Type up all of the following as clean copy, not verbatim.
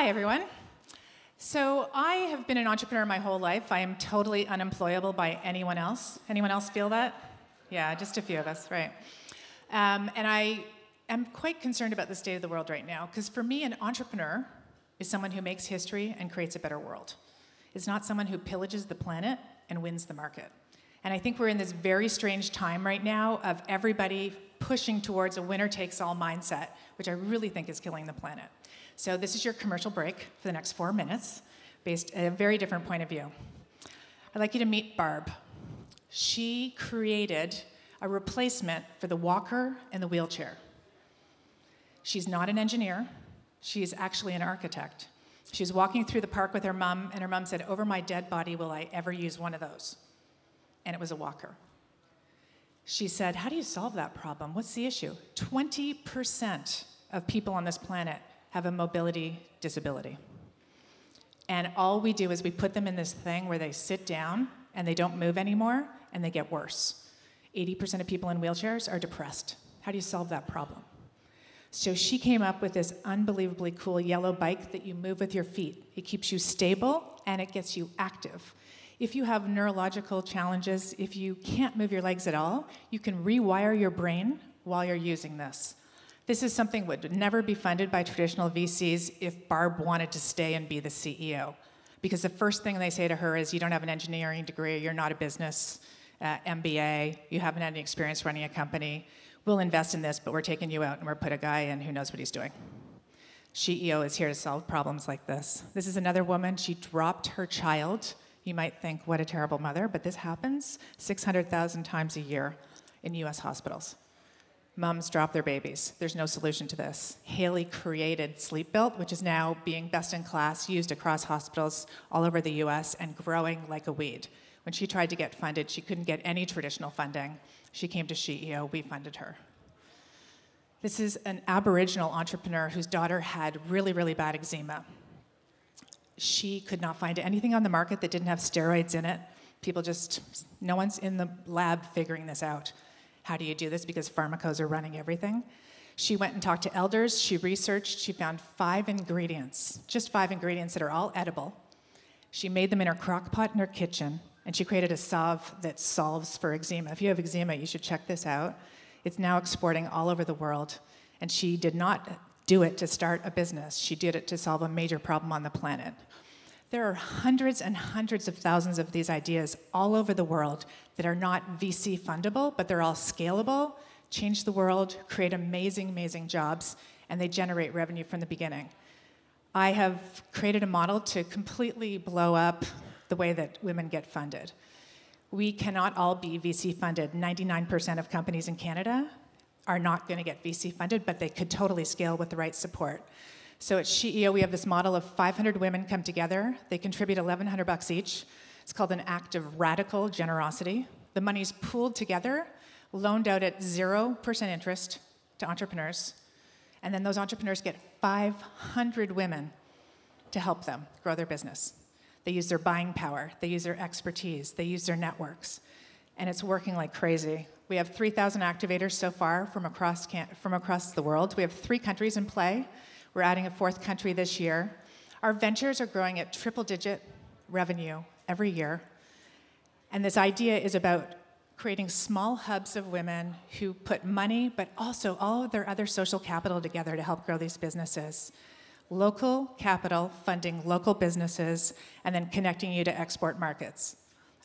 Hi, everyone. So I have been an entrepreneur my whole life. I am totally unemployable by anyone else. Anyone else feel that? Yeah, just a few of us, right. And I am quite concerned about the state of the world right now, because for me, an entrepreneur is someone who makes history and creates a better world. It's not someone who pillages the planet and wins the market. And I think we're in this very strange time right now of everybody pushing towards a winner-takes-all mindset, which I really think is killing the planet. So this is your commercial break for the next 4 minutes, based on a very different point of view. I'd like you to meet Barb. She created a replacement for the walker and the wheelchair. She's not an engineer. She's actually an architect. She was walking through the park with her mom, and her mom said, "Over my dead body, will I ever use one of those?" And it was a walker. She said, "How do you solve that problem? What's the issue?" 20% of people on this planet have a mobility disability. And all we do is we put them in this thing where they sit down and they don't move anymore and they get worse. 80% of people in wheelchairs are depressed. How do you solve that problem? So she came up with this unbelievably cool yellow bike that you move with your feet. It keeps you stable and it gets you active. If you have neurological challenges, if you can't move your legs at all, you can rewire your brain while you're using this. This is something that would never be funded by traditional VCs if Barb wanted to stay and be the CEO. Because the first thing they say to her is, you don't have an engineering degree, you're not a business MBA, you haven't had any experience running a company. We'll invest in this, but we're taking you out and we'll put a guy in who knows what he's doing. SheEO is here to solve problems like this. This is another woman, she dropped her child. You might think, what a terrible mother, but this happens 600,000 times a year in US hospitals. Moms drop their babies. There's no solution to this. Haley created Sleep Built, which is now being best in class, used across hospitals all over the US and growing like a weed. When she tried to get funded, she couldn't get any traditional funding. She came to SheEO, we funded her. This is an Aboriginal entrepreneur whose daughter had really, really bad eczema. She could not find anything on the market that didn't have steroids in it. No one's in the lab figuring this out. How do you do this? Because pharmacos are running everything. She went and talked to elders, she researched, she found 5 ingredients, just 5 ingredients that are all edible. She made them in her crock pot in her kitchen, and she created a salve that solves for eczema. If you have eczema, you should check this out. It's now exporting all over the world, and she did not do it to start a business. She did it to solve a major problem on the planet. There are hundreds and hundreds of thousands of these ideas all over the world that are not VC fundable, but they're all scalable, change the world, create amazing, amazing jobs, and they generate revenue from the beginning. I have created a model to completely blow up the way that women get funded. We cannot all be VC funded. 99% of companies in Canada are not going to get VC funded, but they could totally scale with the right support. So at SheEO, we have this model of 500 women come together. They contribute $1,100 each. It's called an act of radical generosity. The money's pooled together, loaned out at 0% interest to entrepreneurs, and then those entrepreneurs get 500 women to help them grow their business. They use their buying power, they use their expertise, they use their networks, and it's working like crazy. We have 3,000 activators so far from across the world. We have 3 countries in play. We're adding a 4th country this year. Our ventures are growing at triple-digit revenue every year. And this idea is about creating small hubs of women who put money, but also all of their other social capital together to help grow these businesses. Local capital funding local businesses and then connecting you to export markets.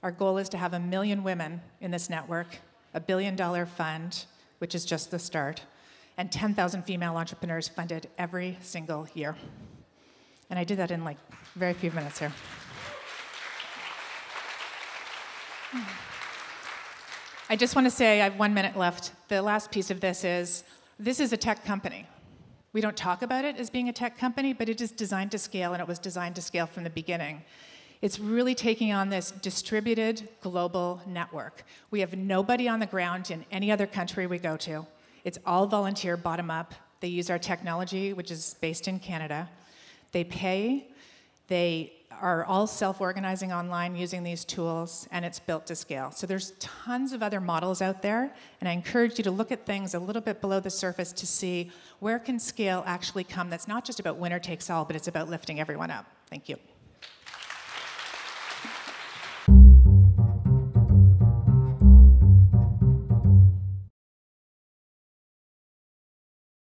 Our goal is to have 1 million women in this network, a $1 billion fund, which is just the start, and 10,000 female entrepreneurs funded every single year. And I did that in like very few minutes here. I just want to say, I have 1 minute left. The last piece of this is a tech company. We don't talk about it as being a tech company, but it is designed to scale, and it was designed to scale from the beginning. It's really taking on this distributed global network. We have nobody on the ground in any other country we go to. It's all volunteer, bottom up. They use our technology, which is based in Canada. They pay, they are all self-organizing online using these tools, and it's built to scale. So there's tons of other models out there, and I encourage you to look at things a little bit below the surface to see where can scale actually come that's not just about winner takes all, but it's about lifting everyone up. Thank you.